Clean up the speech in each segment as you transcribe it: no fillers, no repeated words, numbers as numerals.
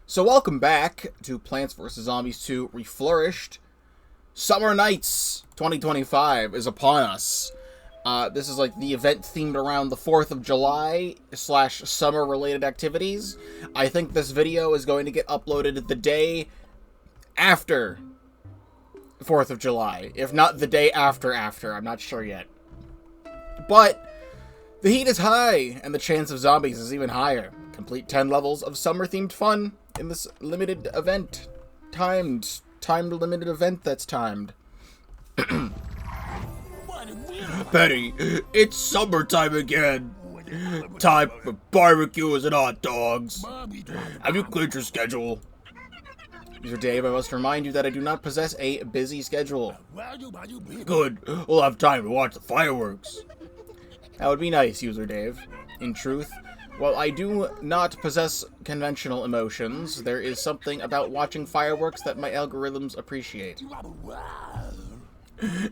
So welcome back to Plants vs. Zombies 2 Reflourished. Summer Nights 2025 is upon us. This is like the event themed around the 4th of July / summer related activities. I think this video is going to get uploaded the day after 4th of July. If not the day after. I'm not sure yet. But the heat is high and the chance of zombies is even higher. Complete 10 levels of summer themed fun in this limited event. Timed limited event that's timed. Penny, it's summertime again. Time for barbecues and hot dogs. Have you cleared your schedule? User Dave, I must remind you that I do not possess a busy schedule. Good, we'll have time to watch the fireworks. That would be nice, User Dave. In truth, while I do not possess conventional emotions, there is something about watching fireworks that my algorithms appreciate.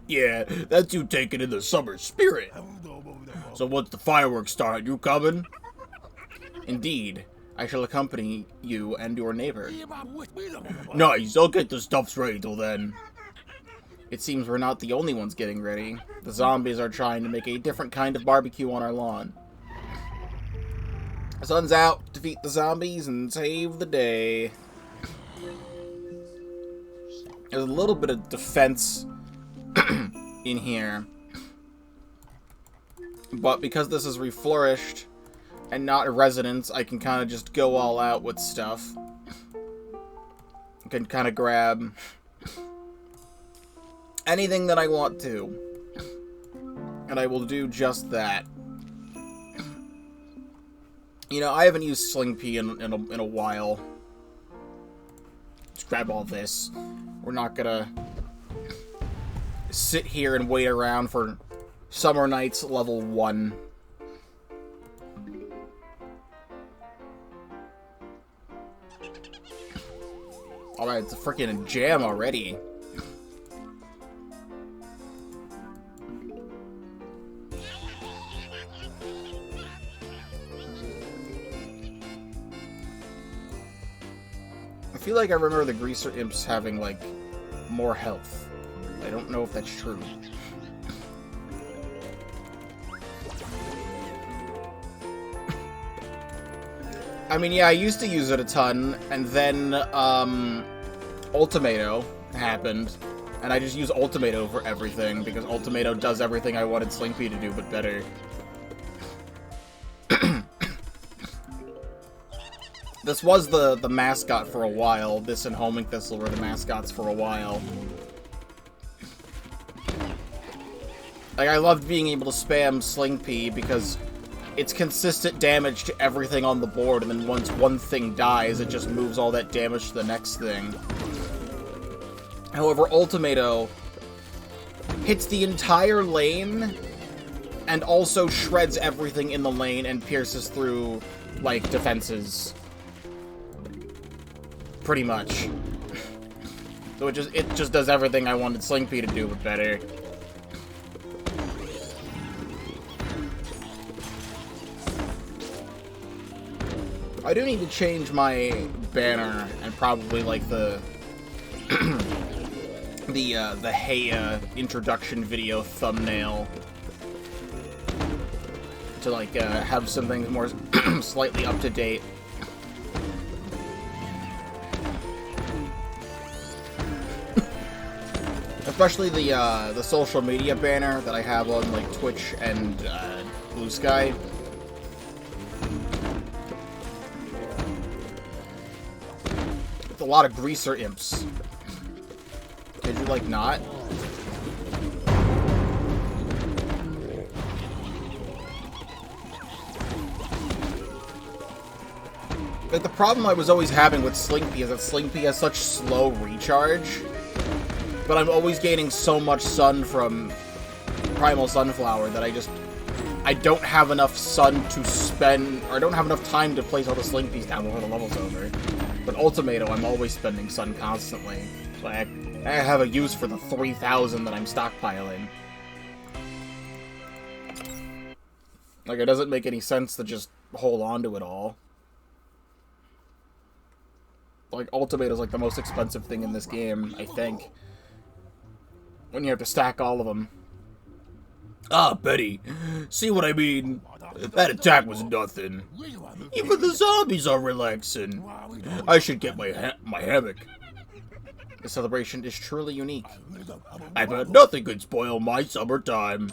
Yeah, that's you taking in the summer spirit. So once the fireworks start, you coming? Indeed. I shall accompany you and your neighbor. Nice, I'll get the stuffs ready till then. It seems we're not the only ones getting ready. The zombies are trying to make a different kind of barbecue on our lawn. The sun's out, defeat the zombies, and save the day. There's a little bit of defense in here. But because this is reflourished and not a residence, I can kind of just go all out with stuff. I can kind of grab anything that I want to. And I will do just that. You know, I haven't used Sling P in a while. Let's grab all this. We're not gonna sit here and wait around for Summer Nights level 1. Alright, it's a freaking jam already. I feel like I remember the Greaser Imps having, like, more health. I don't know if that's true. I mean, yeah, I used to use it a ton, and then, Ultimato happened, and I just use Ultimato for everything, because Ultimato does everything I wanted Sling P to do, but better. This was the mascot for a while. This and Homing Thistle were the mascots for a while. Like, I loved being able to spam Sling P because it's consistent damage to everything on the board, and then once one thing dies, it just moves all that damage to the next thing. However, Ultimato hits the entire lane and also shreds everything in the lane and pierces through, like, defenses. Pretty much. So it just does everything I wanted Sling P to do, but better. I do need to change my banner and probably like the the Heya introduction video thumbnail to like have some things more slightly up to date. Especially the social media banner that I have on like Twitch and Blue Sky. It's a lot of Greaser Imps. Did you like not? Like the problem I was always having with Sling P is that Sling P has such slow recharge. But I'm always gaining so much sun from Primal Sunflower that I don't have enough sun to spend, or I don't have enough time to place all the Sling Ps down before the level's over. But Ultimato, I'm always spending sun constantly. So I have a use for the 3,000 that I'm stockpiling. Like, it doesn't make any sense to just hold on to it all. like, Ultimate is, like, the most expensive thing in this game, I think. When you have to stack all of them. Ah, Betty, see what I mean? That attack was nothing. Even the zombies are relaxing. I should get my hammock. The celebration is truly unique. I bet nothing could spoil my summertime.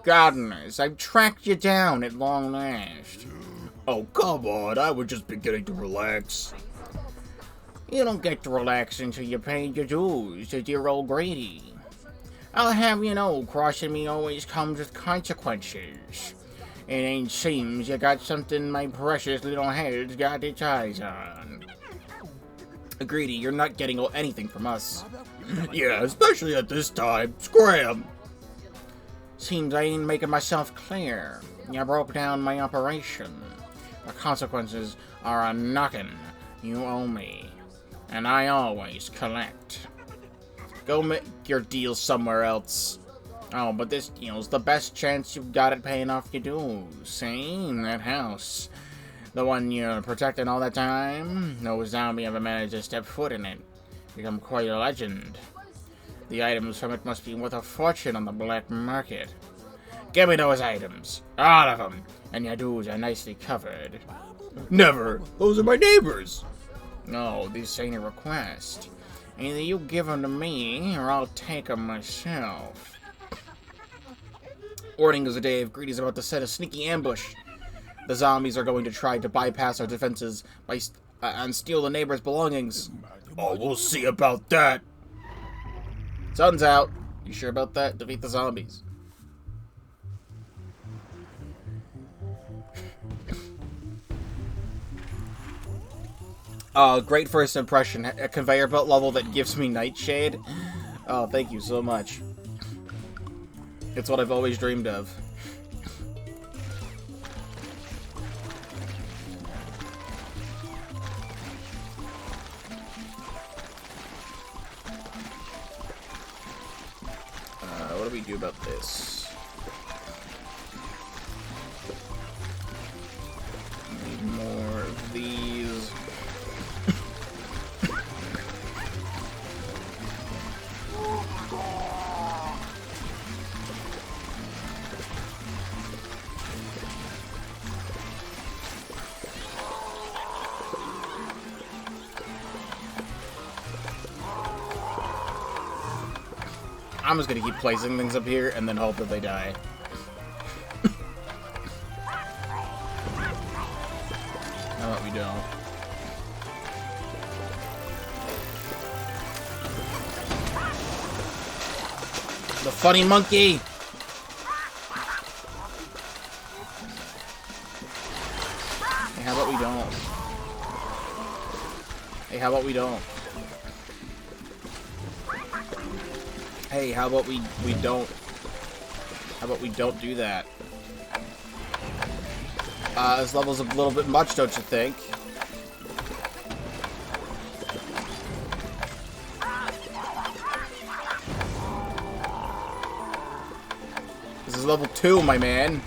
Gardeners, I've tracked you down at long last. Oh, come on, I was just beginning to relax. You don't get to relax until you pay your dues to dear old Grady. I'll have you know, crossing me always comes with consequences. It ain't seems you got something my precious little head's got its eyes on. Greedy, you're not getting anything from us. Yeah, especially at this time. Scram! Seems I ain't making myself clear. You broke down my operation. The consequences are a knockin'. You owe me. And I always collect. Go make your deal somewhere else. Oh, but this deal's the best chance you've got at paying off your dues. See? That house. The one you're protecting all that time? No zombie ever managed to step foot in it. Become quite a legend. The items from it must be worth a fortune on the black market. Give me those items. All of them. And your dues are nicely covered. Never. Those are my neighbors. No, this ain't a request. Either you give them to me, or I'll take them myself. Warning is a day if Greedy's about to set a sneaky ambush. The zombies are going to try to bypass our defenses by and steal the neighbor's belongings. Oh, we'll see about that. Sun's out. You sure about that? Defeat the zombies. Great first impression. A conveyor belt level that gives me Nightshade. Oh, thank you so much. It's what I've always dreamed of. What do we do about this? Need more of these. I'm just gonna keep placing things up here and then hope that they die. No, we don't. The funny monkey! Hey, how about we don't? Hey, how about we don't? Hey, how about we don't? How about we don't do that? This level's a little bit much, don't you think? This is level 2, my man.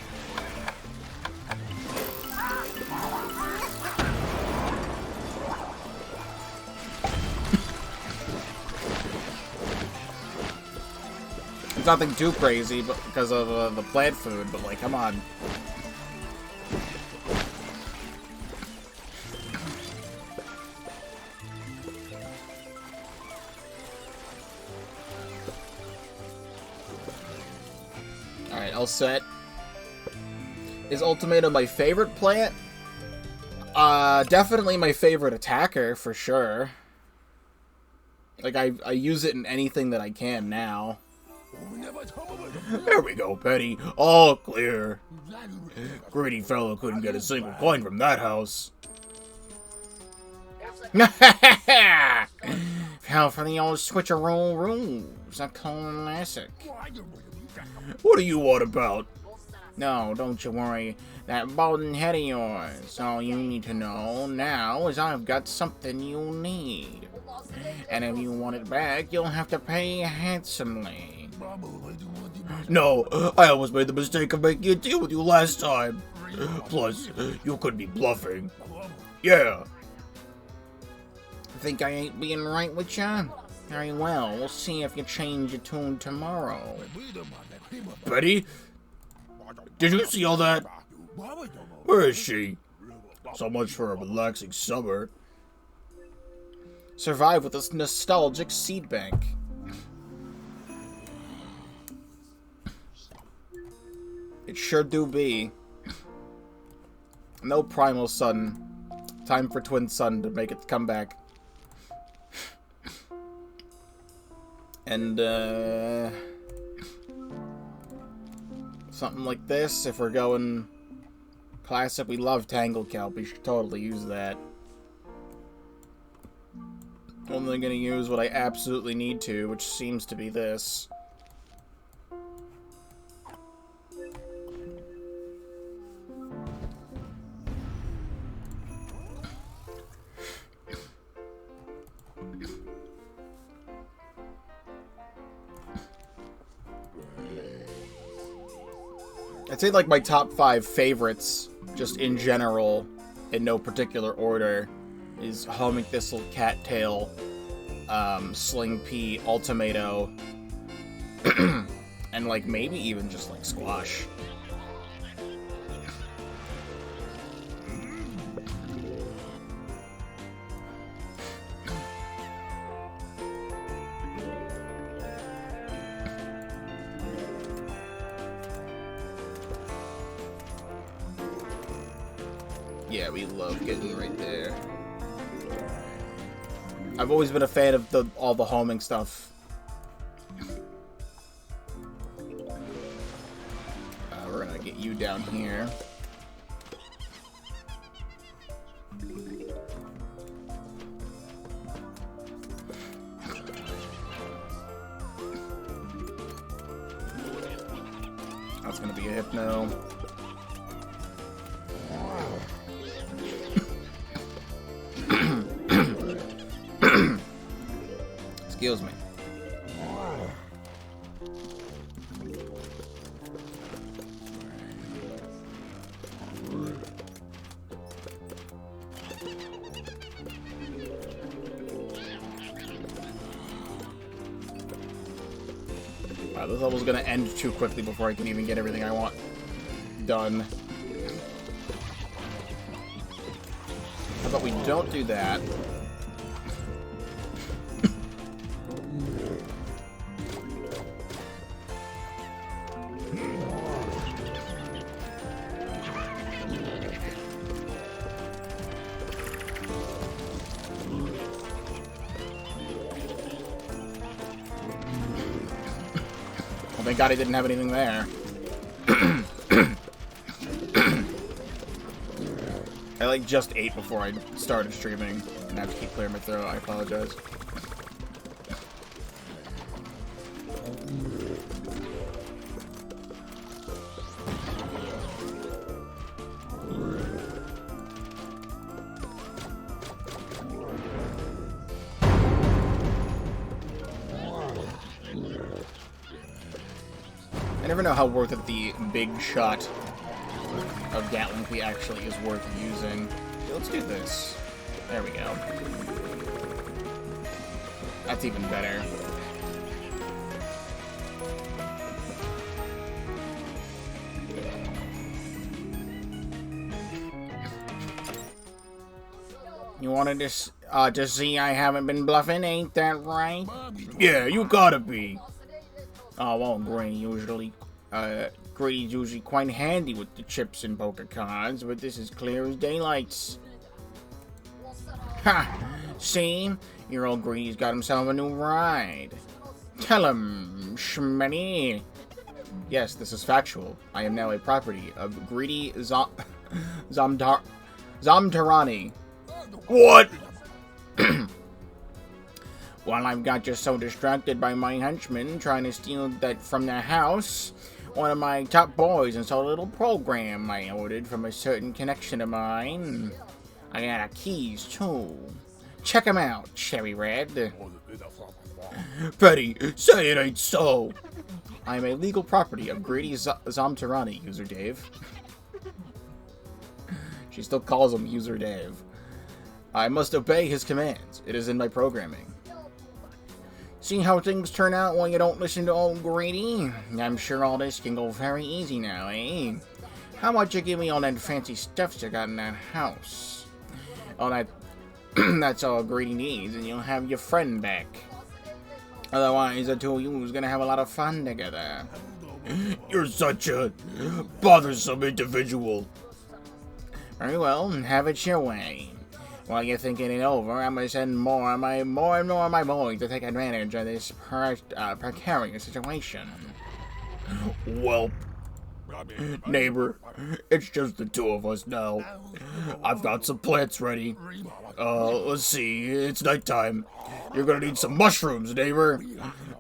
It's nothing too crazy, but because of the plant food, but like, come on. Alright, all set. Is Ultimatum my favorite plant? Definitely my favorite attacker, for sure. Like, I use it in anything that I can now. There we go, Petty. All clear. Greedy fellow couldn't get a single coin from that house. Fell for the old switcheroo rules. A classic. What do you want about? No, don't you worry. That balding head of yours. All you need to know now is I've got something you need. And if you want it back, you'll have to pay handsomely. No, I almost made the mistake of making a deal with you last time. Plus, you could be bluffing. Yeah, think I ain't being right with ya? Very well, we'll see if you change your tune tomorrow. Betty? Did you see all that? Where is she? So much for a relaxing summer. Survive with this nostalgic seed bank. It sure do be. No Primal Sun. Time for Twin Sun to make its comeback. And, something like this, if we're going classic, we love Tangle Kelp, we should totally use that. Only gonna use what I absolutely need to, which seems to be this. I'd say, like, my top 5 favorites, just in general, in no particular order, is Homing Thistle, Cattail, Sling Pea, Ultimato, and, like, maybe even just, like, Squash. Yeah, we love getting right there. I've always been a fan of all the homing stuff. We're gonna get you down here. That's gonna be a Hypno. Excuse me. Wow, this level's gonna end too quickly before I can even get everything I want done. How about we don't do that? Thank God I didn't have anything there. I like just ate before I started streaming, and I have to keep clearing my throat. I apologize. I never know how worth it the big shot of Gatling Pea actually is worth using. Let's do this. There we go. That's even better. You wanted to see I haven't been bluffing, ain't that right? Yeah, you gotta be. Oh, well, Greedy's usually quite handy with the chips and poker cards, but this is clear as daylight. Ha! See? Your old Greedy's got himself a new ride. Tell him, Schmenny. Yes, this is factual. I am now a property of Greedy Zamtarani. What? While I've got you so distracted by my henchmen trying to steal that from their house, one of my top boys installed a little program I ordered from a certain connection of mine. I got keys, too. Check 'em out, Cherry Red. Betty, say it ain't so. I am a legal property of Greedy Zamtarani, User Dave. She still calls him User Dave. I must obey his commands. It is in my programming. See how things turn out when you don't listen to old Grady? I'm sure all this can go very easy now, eh? How about you give me all that fancy stuff you got in that house? All that... that's all Grady needs, and you'll have your friend back. Otherwise, the two of you is gonna have a lot of fun together. You're such a bothersome individual. Very well, have it your way. While you're thinking it over, I'm gonna send more and more of my boys to take advantage of this precarious situation. Well, neighbor, it's just the two of us now. I've got some plants ready. Let's see, it's nighttime. You're gonna need some mushrooms, neighbor.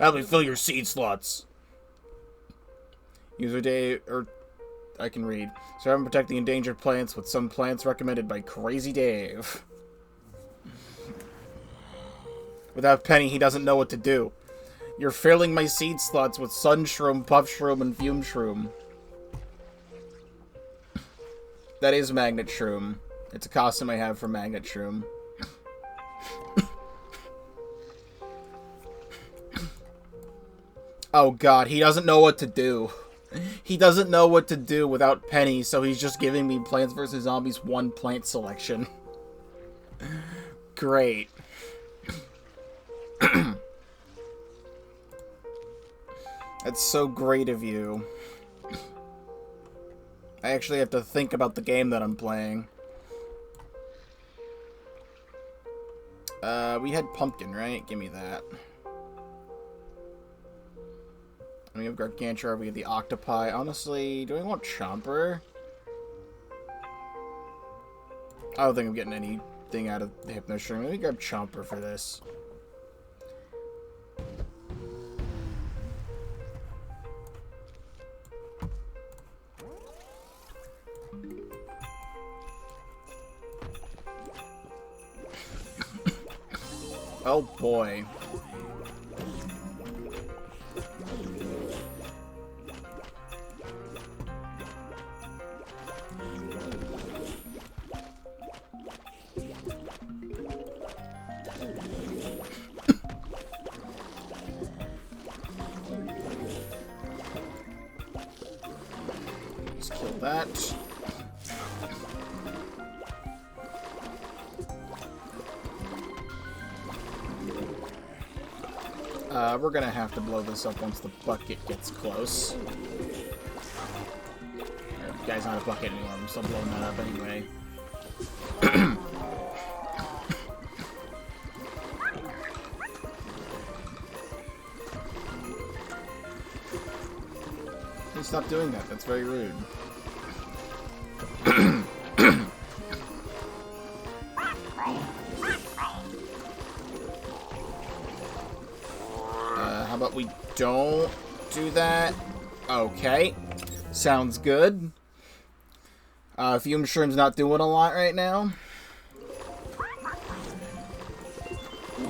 Help me fill your seed slots. User day, or I can read. So I'm protecting endangered plants with some plants recommended by Crazy Dave. Without Penny, he doesn't know what to do. You're filling my seed slots with Sun Shroom, Puff Shroom, and Fume Shroom. That is Magnet Shroom. It's a costume I have for Magnet Shroom. Oh god, he doesn't know what to do. He doesn't know what to do without Penny, so he's just giving me Plants vs. Zombies 1 plant selection. Great. That's so great of you. I actually have to think about the game that I'm playing. We had Pumpkin, right? Give me that. And we have Gargantua, we have the Octopi. Honestly, do I want Chomper? I don't think I'm getting anything out of the Hypno Shroom. Let me grab Chomper for this. Oh boy. Let's kill that. We're gonna have to blow this up once the bucket gets close. The guy's not a bucket anymore, I'm still blowing that up anyway. Please stop doing that, that's very rude. How about we don't do that? Okay. Sounds good. Fume Shroom's not doing a lot right now. Can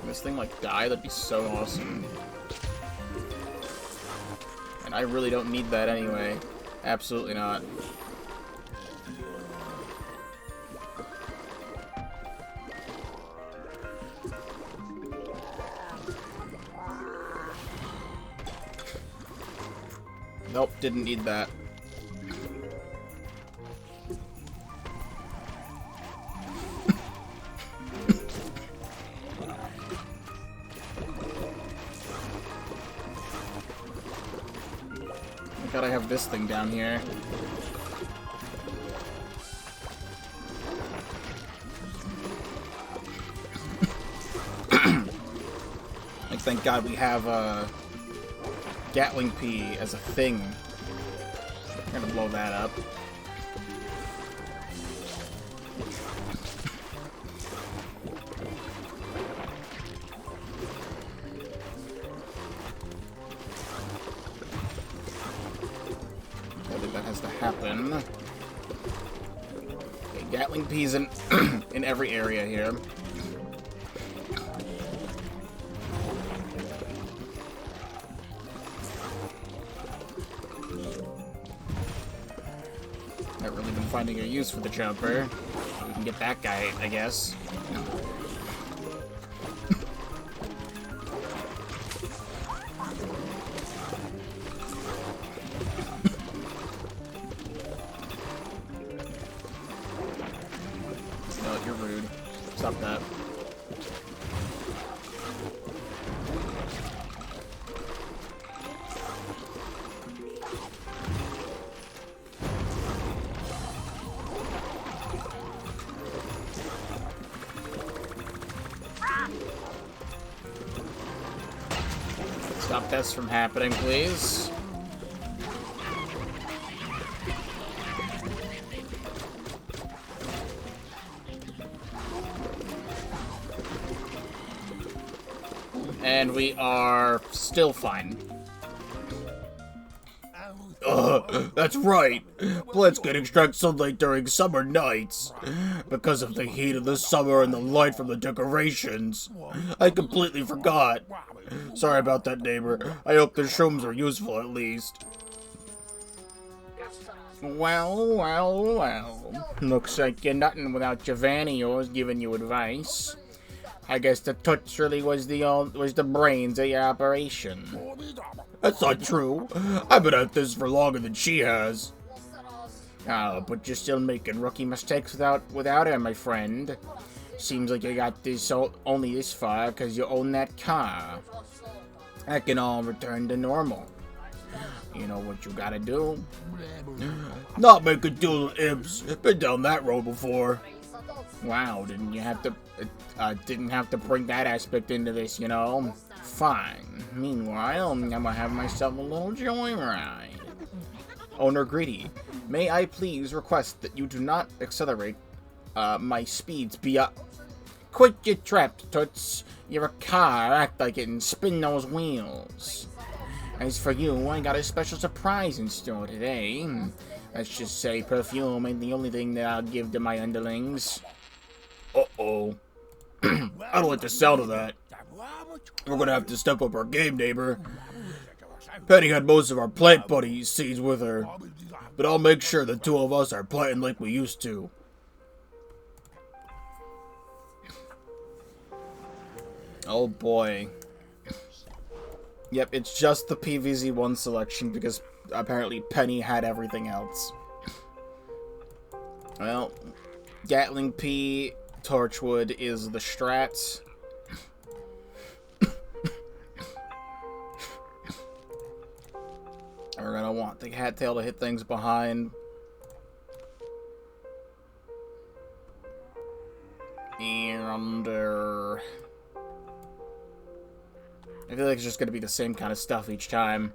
this thing, like, die? That'd be so awesome. And I really don't need that anyway. Absolutely not. Nope, didn't need that. I gotta have this thing down here. Like, thank God we have Gatling Pea as a thing. I'm gonna blow that up. I think that has to happen. Okay, Gatling Pea's in in every area here. Not really been finding a use for the jumper. We can get that guy, I guess. No, you're rude. Stop that. Stop this from happening, please. And we are still fine. That's right. Plants can extract sunlight during summer nights. Because of the heat of the summer and the light from the decorations. I completely forgot. Sorry about that, neighbor. I hope the shrooms are useful at least. Well, well, well. Looks like you're nothing without Giovanni yours giving you advice. I guess the Toots really was the brains of your operation. That's not true. I've been at this for longer than she has. Oh, but you're still making rookie mistakes without her, my friend. Seems like you got this only this far because you own that car. That can all return to normal. You know what you gotta do? Not make a deal with imps. Been down that road before. Wow, didn't have to bring that aspect into this, you know? Fine. Meanwhile, I'm gonna have myself a little joyride. Owner Greedy, may I please request that you do not accelerate my speeds beyond... Quit your traps, Toots. You're a car, act like it and spin those wheels. As for you, I got a special surprise in store today. Let's just say perfume ain't the only thing that I'll give to my underlings. Uh-oh. I don't like the sound of that. We're gonna have to step up our game, neighbor. Penny had most of our plant buddies seeds with her, but I'll make sure the two of us are planting like we used to. Oh boy. Yep, it's just the PVZ1 selection because apparently Penny had everything else. Well, Gatling P Torchwood is the strat. We're gonna want the cattail to hit things behind. And I feel like it's just gonna be the same kind of stuff each time.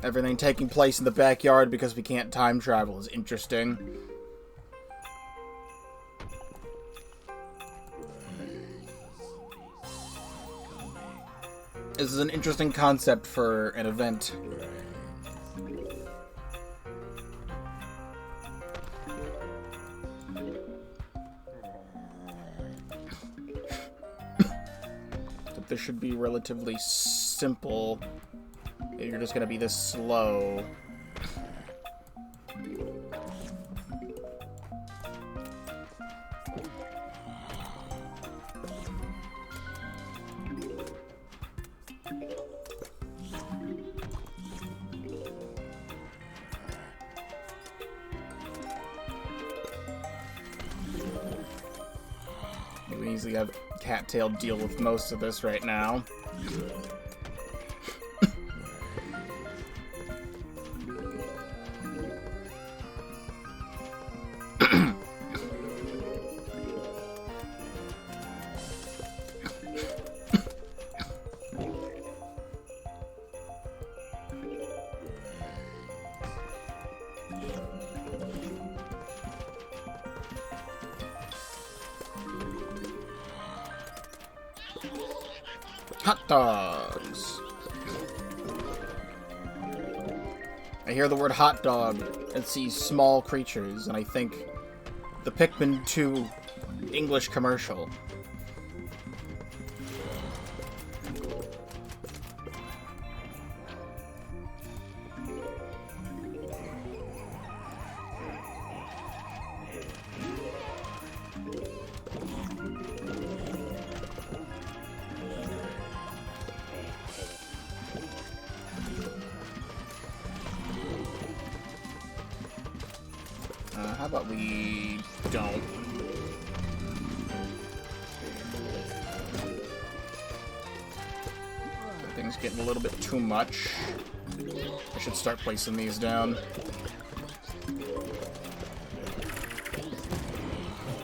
Everything taking place in the backyard because we can't time travel is interesting. This is an interesting concept for an event. But this should be relatively simple. You're just gonna be this slow. You can easily have Cattail deal with most of this right now. Hot dogs. I hear the word hot dog and see small creatures, and I think the Pikmin 2 English commercial. How about we don't? Things getting a little bit too much. I should start placing these down.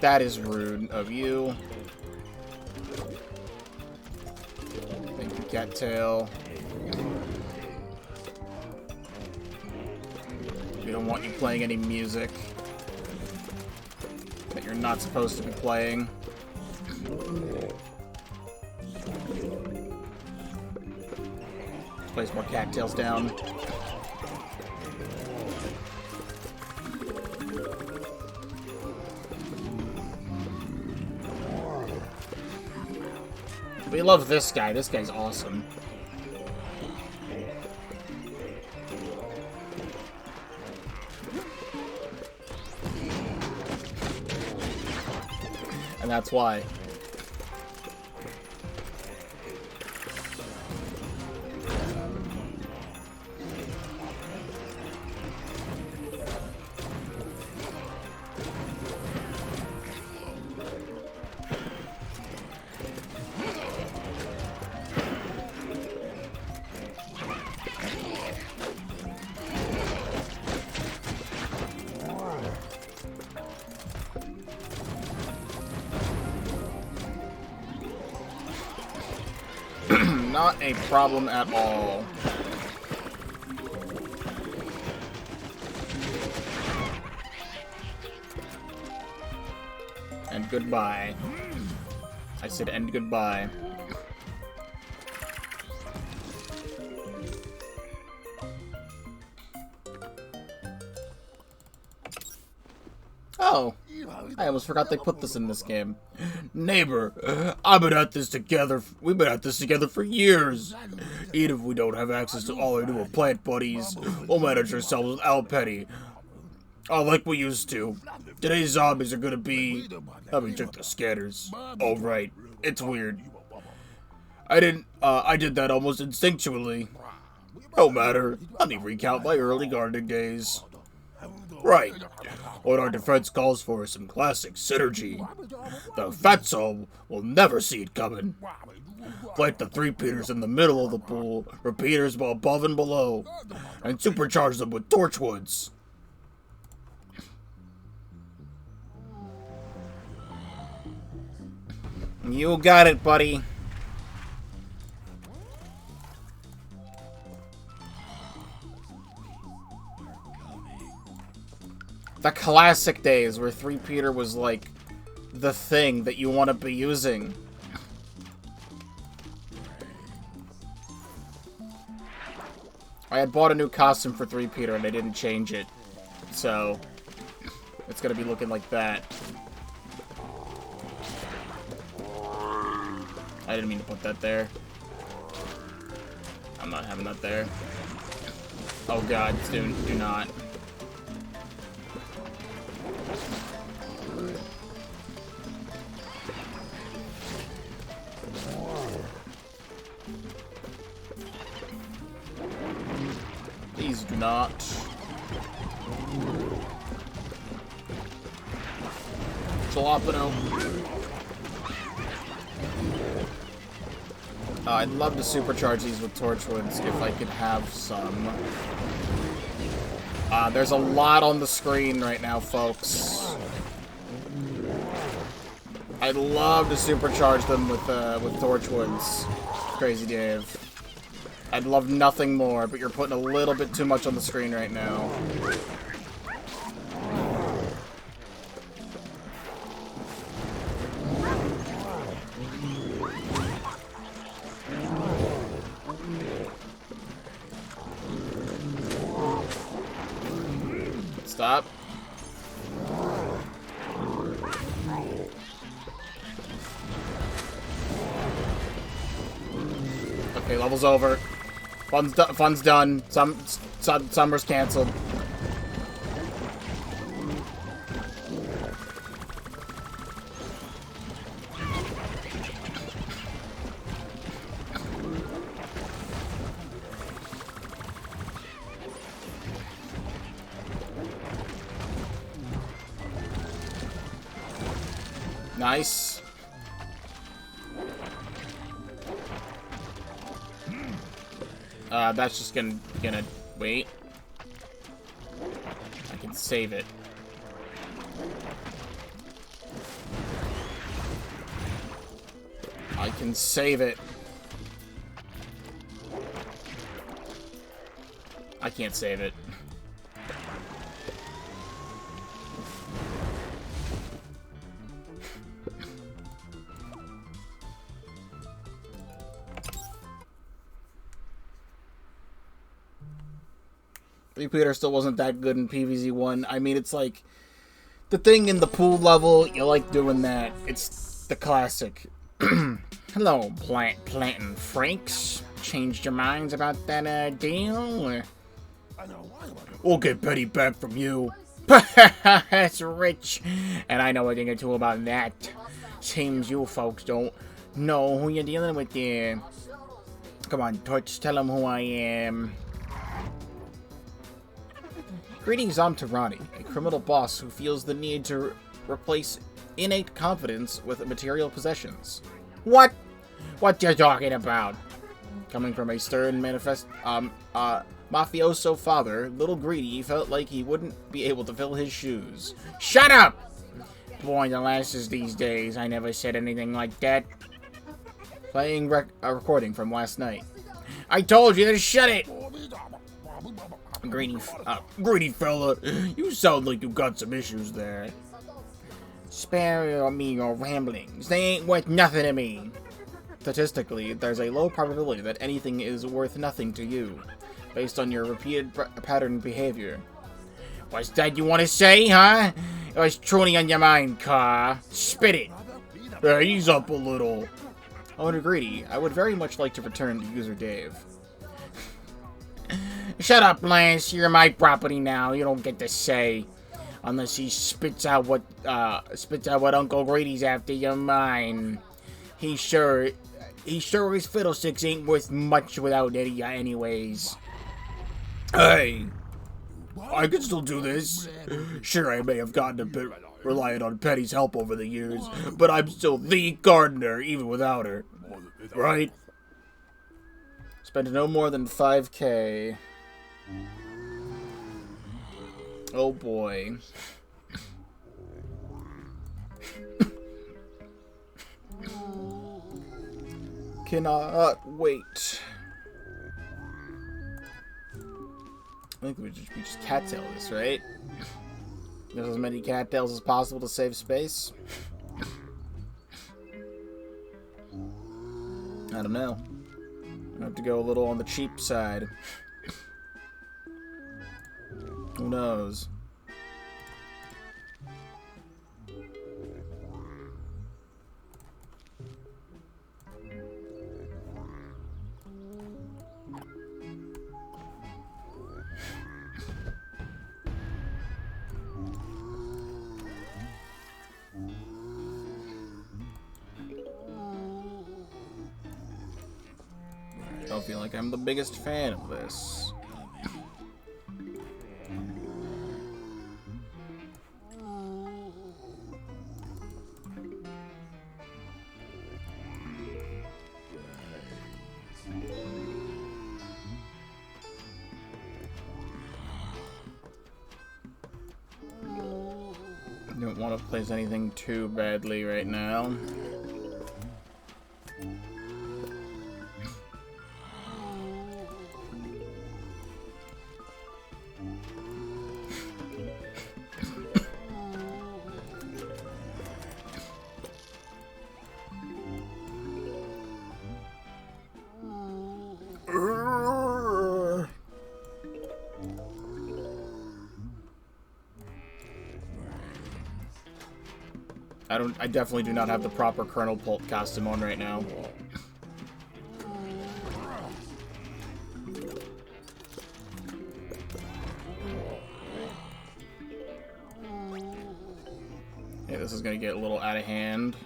That is rude of you. Thank you, Cattail. We don't want you playing any music that you're not supposed to be playing. Let's place more cattails down. We love this guy. This guy's awesome. And that's why. Not a problem at all. And goodbye. I said and goodbye. Oh. I almost forgot they put this in this game. Neighbor, I've been at this together. We've been at this together for years. Even if we don't have access to all our new plant buddies, we'll manage ourselves without Penny. Like we used to. Today's zombies are gonna be... Let me check the scanners. Oh, right. It's weird. I did that almost instinctually. No matter. Let me recount my early gardening days. Right. What our defense calls for is some classic synergy. The Fatso will never see it coming. Plant the three-peaters in the middle of the pool, repeaters above and below, and supercharge them with torchwoods. You got it, buddy. The classic days where 3-peater was like the thing that you want to be using. I had bought a new costume for 3-peater and they didn't change it. So it's gonna be looking like that. I didn't mean to put that there. I'm not having that there. Oh god, do not. Please do not. Jalapeno. I'd love to supercharge these with torchwoods if I could have some. There's a lot on the screen right now, folks. I'd love to supercharge them with torchwoods. Crazy Dave. I'd love nothing more, but you're putting a little bit too much on the screen right now. Stop. Okay, level's over. Fun's done. Summer's canceled. Nice. That's just gonna wait. I can save it. I can save it. I can't save it. Repeater still wasn't that good in PVZ1. I mean, it's like the thing in the pool level, you like doing that. It's the classic. Hello, Plantin' Franks. Changed your minds about that deal? We'll get Petty back from you. That's rich. And I know a thing or two about that. Seems you folks don't know who you're dealing with there. Come on, Toots, tell them who I am. Greetings, I'm Tirani, a criminal boss who feels the need to replace innate confidence with material possessions. What? What you talking about? Coming from a stern mafioso father, Little Greedy felt like he wouldn't be able to fill his shoes. Shut up! Boy, the lasses these days, I never said anything like that. Playing a recording from last night. I told you to shut it! Greedy fella, you sound like you got some issues there. Spare me your ramblings. They ain't worth nothing to me. Statistically, there's a low probability that anything is worth nothing to you, based on your repeated pattern behavior. What's that you want to say, huh? What's truly on your mind, Car? Spit it! Ease up a little. Owner Greedy, I would very much like to return to user Dave. Shut up, Lance. You're my property now. You don't get to say. Unless he spits out what Uncle Greedy's after, you're mine. He sure his fiddlesticks ain't worth much without Eddie anyways. Hey, I can still do this. Sure, I may have gotten a bit reliant on Petty's help over the years, but I'm still the gardener, even without her. Right? Spend no more than 5K. Oh boy. Cannot wait. I think we just cattail this, right? There's as many cattails as possible to save space. I don't know. I have to go a little on the cheap side. Who knows? I don't feel like I'm the biggest fan of this. Don't want to place anything too badly right now. I definitely do not have the proper Colonel Pulp costume on right now. Yeah, this is gonna get a little out of hand.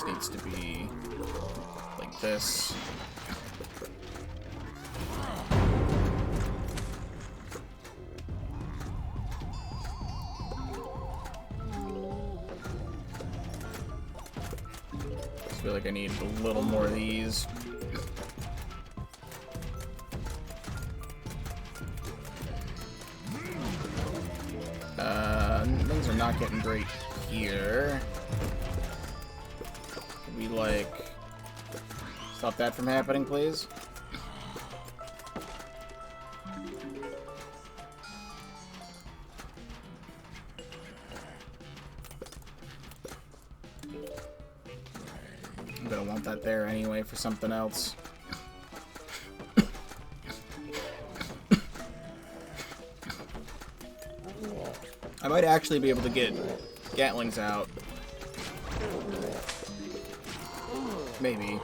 needs to be like this. I feel like I need a little more of these. Things are not getting great here. Can we, like, stop that from happening, please? I'm gonna want that there anyway for something else. I might actually be able to get Gatlings out. Maybe.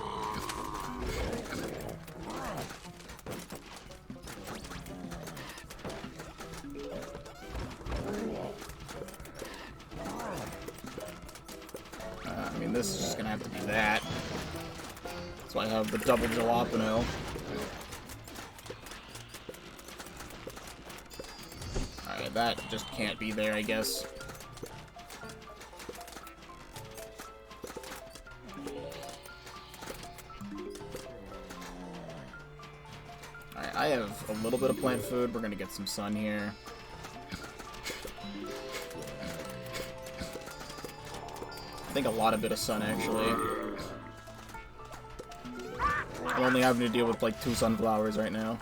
I mean, this is just gonna have to be that. That's why I have the double jalapeno. Alright, that just can't be there, I guess. Alright, I have a little bit of plant food. We're gonna get some sun here. I think a lot of bit of sun, actually. I'm only having to deal with, like, 2 sunflowers right now.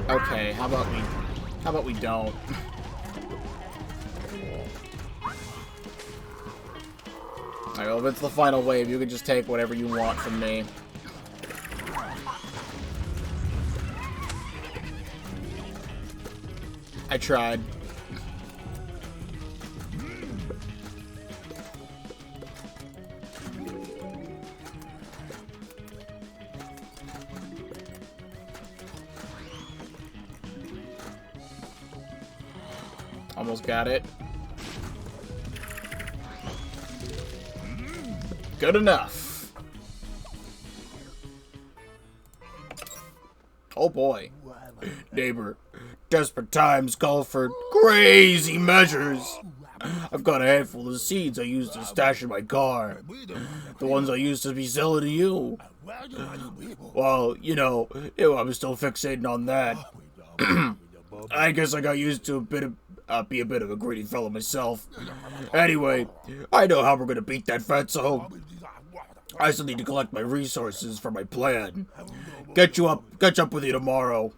Okay, how about we don't? Alright, well, if it's the final wave, you can just take whatever you want from me. I tried. Almost got it. Good enough. Oh boy. Neighbor, desperate times call for crazy measures. I've got a handful of seeds I used to stash in my car. The ones I used to be selling to you. Well, you know, I'm still fixating on that. I guess I got used to be a bit of a greedy fellow myself. Anyway, I know how we're gonna beat that fatso. I still need to collect my resources for my plan. Catch up with you tomorrow.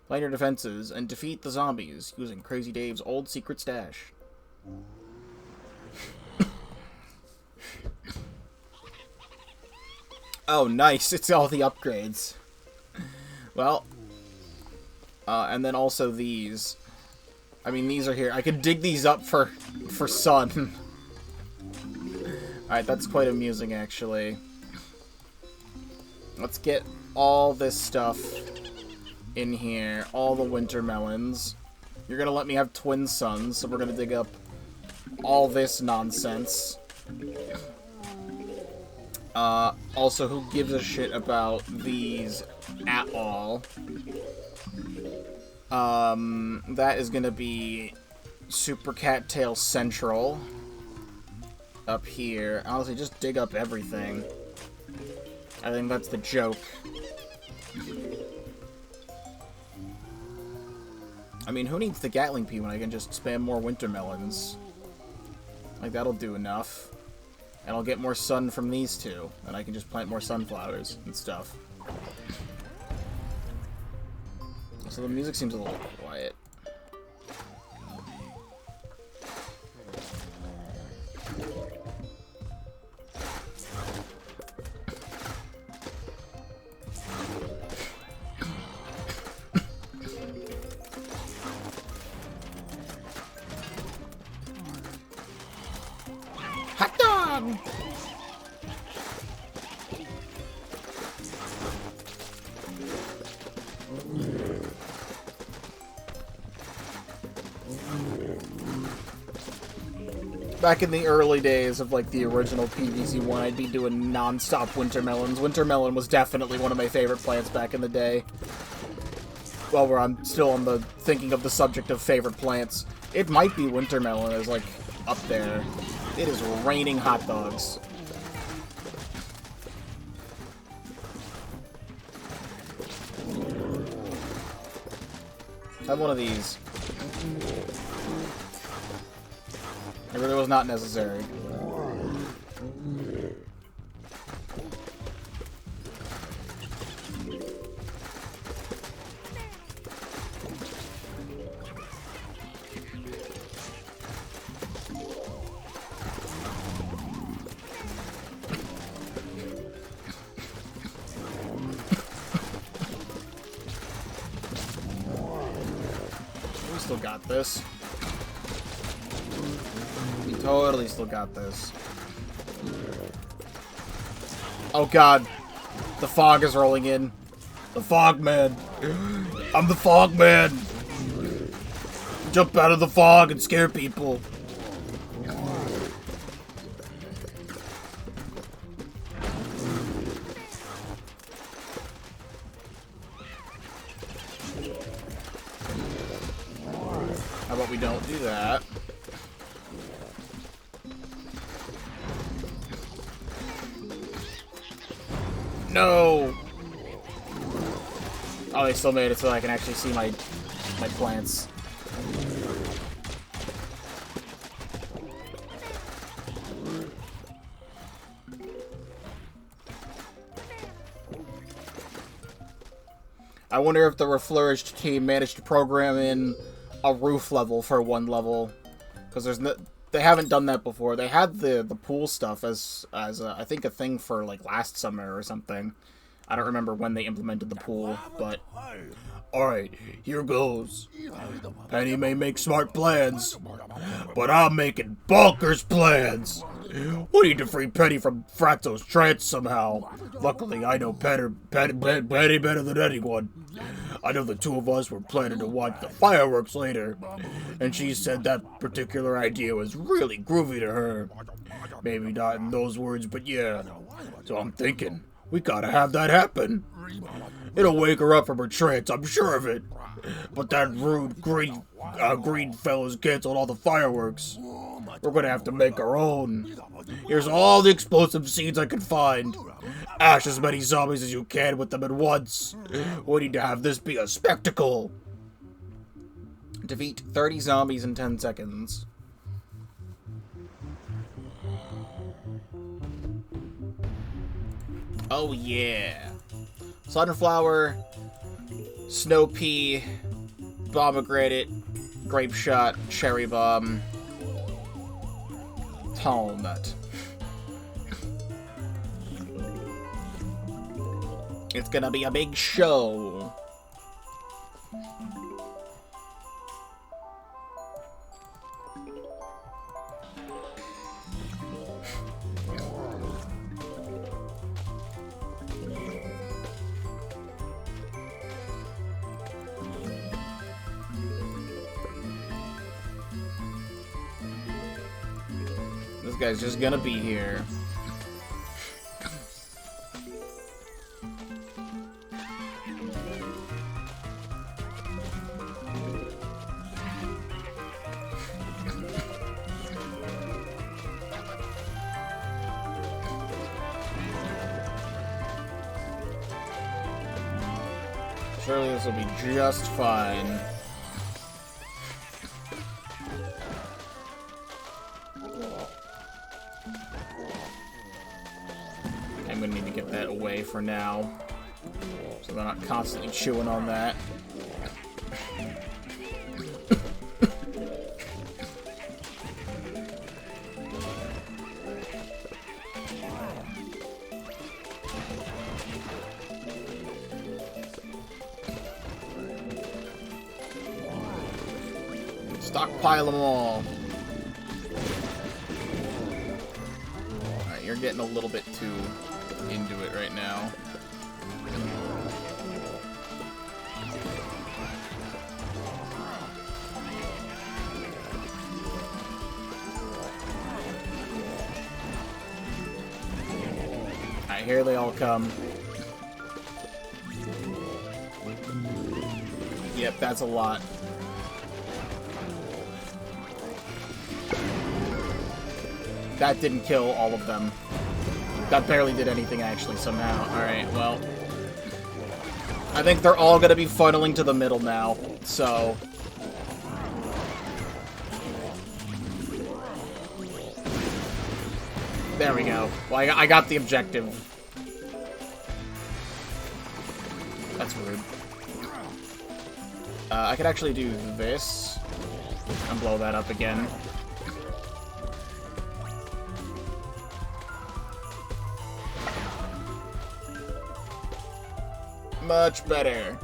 Plan your defenses and defeat the zombies using Crazy Dave's old secret stash. Oh, nice. It's all the upgrades. Well, and then also these. I mean, these are here. I could dig these up for sun. Alright, that's quite amusing, actually. Let's get all this stuff in here. All the winter melons. You're gonna let me have twin suns, so we're gonna dig up all this nonsense. Also, who gives a shit about these at all? That is gonna be Super Cattail Central up here. Honestly, just dig up everything. I think that's the joke. I mean, who needs the Gatling Pea when I can just spam more winter melons? Like, that'll do enough. And I'll get more sun from these two. And I can just plant more sunflowers and stuff. So the music seems a little quiet. Hot dog! Back in the early days of, like, the original PVZ1, I'd be doing non-stop wintermelons. Wintermelon was definitely one of my favorite plants back in the day. Well, I'm still on the thinking of the subject of favorite plants. It might be wintermelon is, like, up there. It is raining hot dogs. Have one of these. It really was not necessary. We still got this. We totally still got this. Oh god. The fog is rolling in. The fog man. I'm the fog man. Jump out of the fog and scare people. How about we don't do that? No! Oh, they still made it so I can actually see my plants. I wonder if the Reflourished team managed to program in a roof level for one level, because they haven't done that before. They had the pool stuff as I think a thing for like last summer or something. I don't remember when they implemented the pool, but alright, here goes. Penny may make smart plans, but I'm making bonkers plans. We need to free Penny from Fratto's trance somehow. Luckily, I know Penny better than anyone. I know the two of us were planning to watch the fireworks later, and she said that particular idea was really groovy to her. Maybe not in those words, but yeah. So I'm thinking, we gotta have that happen. It'll wake her up from her trance, I'm sure of it. But that rude green fellow's canceled all the fireworks. We're gonna have to make our own. Here's all the explosive seeds I can find. Ash as many zombies as you can with them at once. We need to have this be a spectacle. defeat 30 zombies in 10 seconds. Oh yeah. Sunflower, snow pea, pomegranate, grape shot, cherry bomb, tall nut. It's gonna be a big show. This guy's just gonna be here. Surely this will be just fine. I'm gonna need to get that away for now, so they're not constantly chewing on that. Stockpile them all. Alright, you're getting a little bit too into it right now. here they all come. Yep, that's a lot. That didn't kill all of them. That barely did anything, actually, somehow. Alright, well. I think they're all gonna be funneling to the middle now, so... There we go. Well, I got the objective. That's rude. I could actually do this and blow that up again. Much better.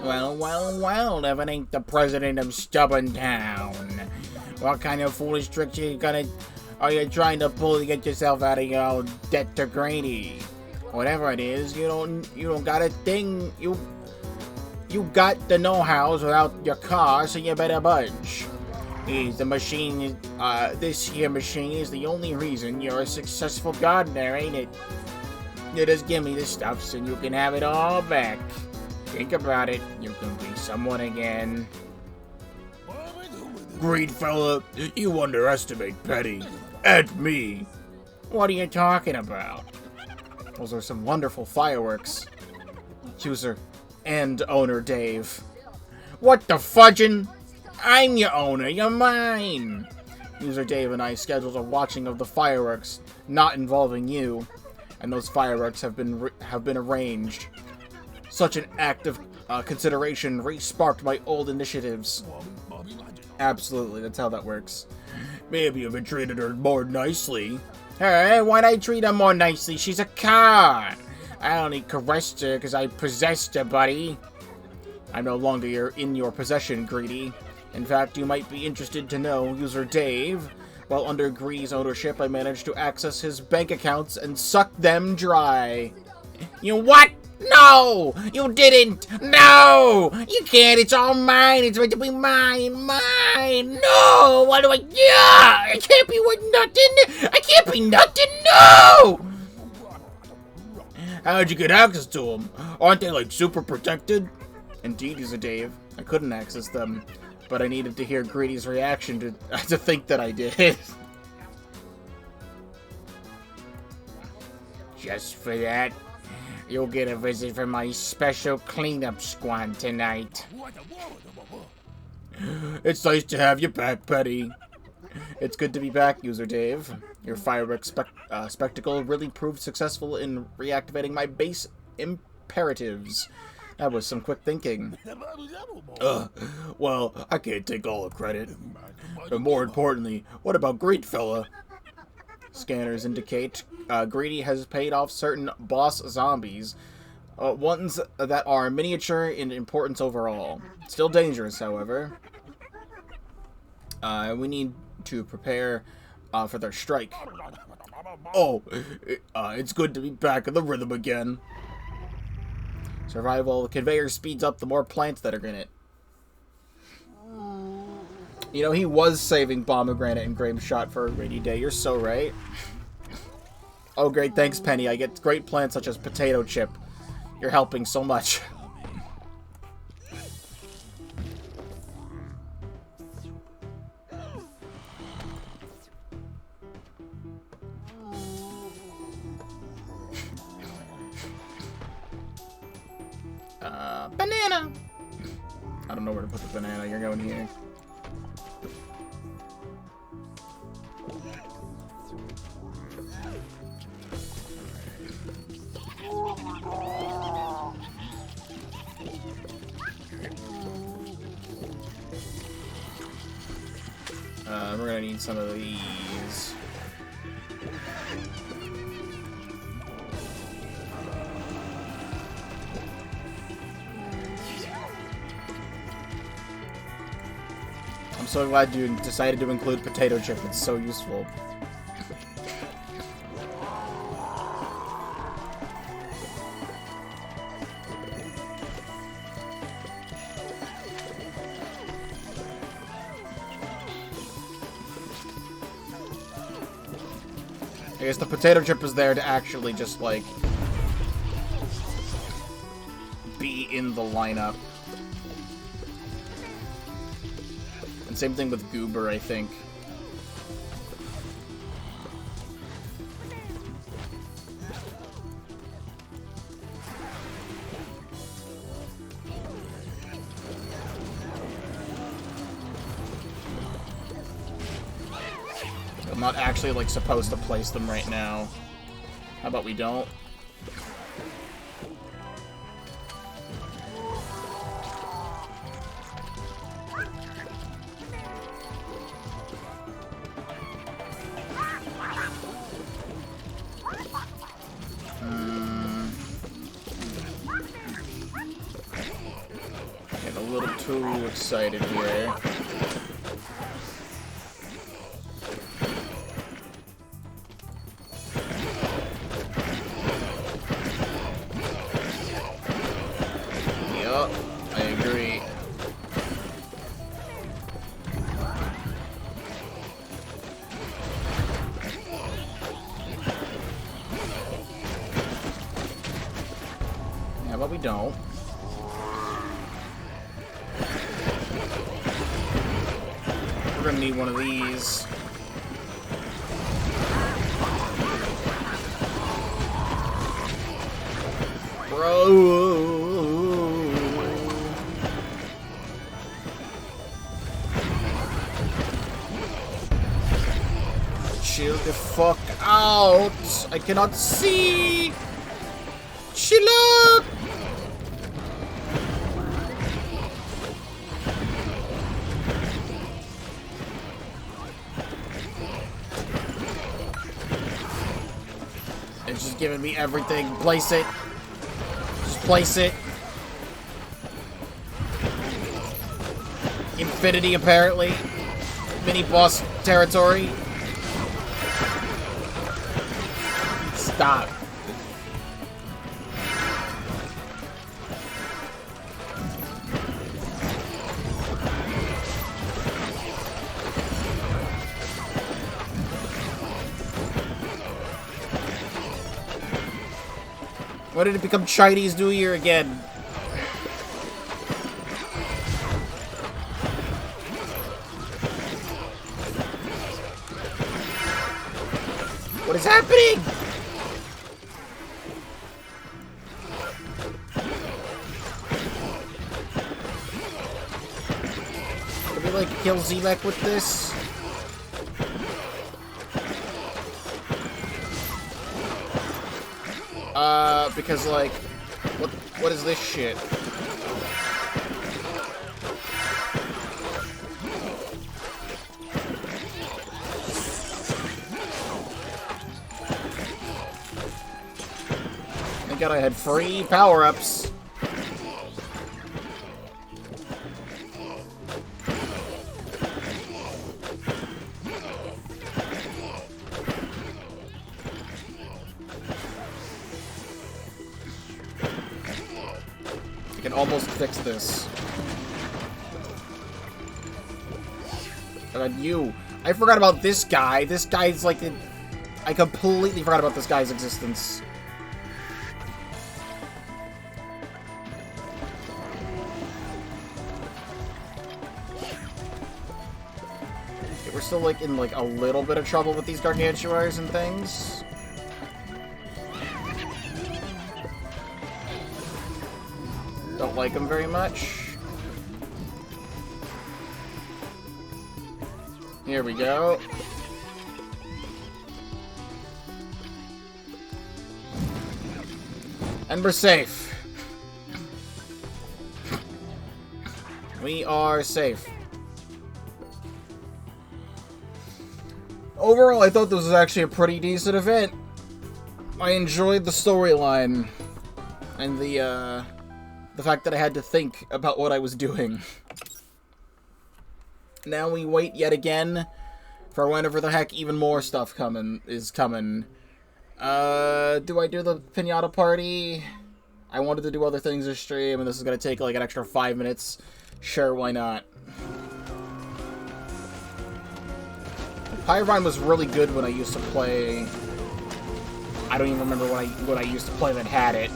Well, if it ain't the president of Stubborn Town. What kind of foolish tricks are you trying to pull to get yourself out of your debt to Grady? Whatever it is, you don't got a thing. You got the know-hows without your car, so you better budge. The machine, this here machine is the only reason you're a successful gardener, ain't it? You just give me the stuffs and you can have it all back. Think about it, you can be someone again. Great fella, you underestimate Petty. And me. What are you talking about? Those are some wonderful fireworks. User and owner Dave. What the fudgin'? I'm your owner, you're mine! User Dave and I scheduled a watching of the fireworks, not involving you, and those fireworks have been arranged. Such an act of consideration re-sparked my old initiatives. Absolutely, that's how that works. Maybe you've been treated her more nicely. Hey, why'd I treat her more nicely? She's a car! I only caressed her because I possessed her, buddy. I'm no longer in your possession, Greedy. In fact, you might be interested to know, User Dave, while under Gree's ownership, I managed to access his bank accounts and suck them dry. You what? No! You didn't! No! You can't! It's all mine! It's meant to be mine! Mine! No! What do I do? I can't be with nothing! I can't be nothing! No! How'd you get access to them? Aren't they, like, super protected? Indeed, User Dave. I couldn't access them, but I needed to hear Greedy's reaction to think that I did. Just for that, you'll get a visit from my special cleanup squad tonight. It's nice to have you back, Petty. It's good to be back, User Dave. Your fireworks spectacle really proved successful in reactivating my base imperatives. That was some quick thinking. Well, I can't take all the credit. But more importantly, what about Great Fella? Scanners indicate Greedy has paid off certain boss zombies, ones that are miniature in importance overall. Still dangerous, however. We need to prepare for their strike. Oh, it's good to be back in the rhythm again. Survival, the conveyor speeds up the more plants that are in it. You know, he was saving Pomegranate and Grape Shot for a rainy day. You're so right. Oh, great. Thanks, Penny. I get great plants such as Potato Chip. You're helping so much. Banana! I don't know where to put the banana. You're going here. We're gonna need some of these. I'm so glad you decided to include Potato Chip. It's so useful. guess the potato chip is there to actually just, like, be in the lineup. And same thing with Goober, I think. I'm not actually, like, supposed to place them right now. How about we don't? Getting a little too excited here. I agree. How about we don't? We're gonna need one of these. Bro. Chill the fuck out. I cannot see. Chill out. It's just giving me everything. Place it. Just place it. Infinity, apparently. Mini boss territory. Stop. Why did it become Chinese New Year again? What is happening? Can we, like, kill Zemek with this? Because, like, what is this shit? Thank God I had free power-ups. I can almost fix this. And you. I forgot about this guy. This guy's like... I completely forgot about this guy's existence. Okay, we're still like in like a little bit of trouble with these gargantuars and things. Don't like them very much. Here we go. And we're safe. We are safe. Overall, I thought this was actually a pretty decent event. I enjoyed the storyline. And the fact that I had to think about what I was doing. Now we wait yet again for whenever the heck even more stuff is coming. Do I do the Pinata Party? I wanted to do other things this stream, and this is gonna take like an extra 5 minutes. Sure, why not? Pyrevine was really good when I used to play I don't even remember what I used to play that had it.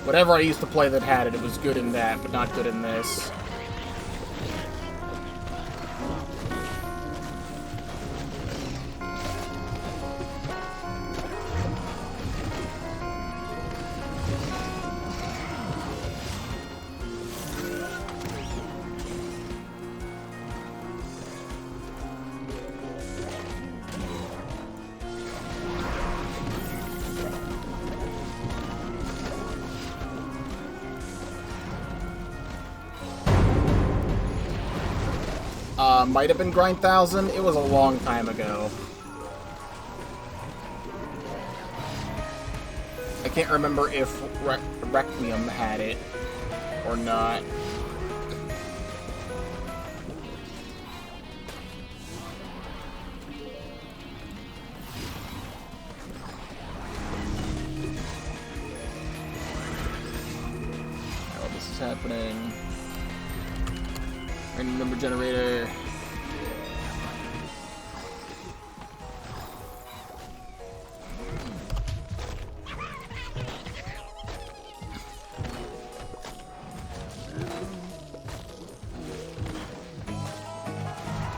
Whatever I used to play that had it, it was good in that, but not good in this. Might have been Grind 1000. It was a long time ago. I can't remember if Requiem had it or not. Oh, this is happening. Random number generator.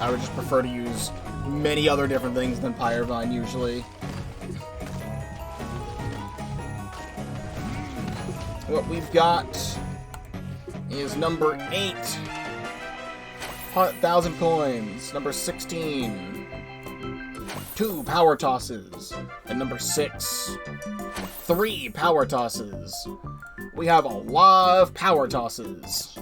I would just prefer to use many other different things than Pyrevine usually. What we've got is number 8. 1,000 coins. Number 16. 2 power tosses. And number 6. 3 power tosses. We have a lot of power tosses.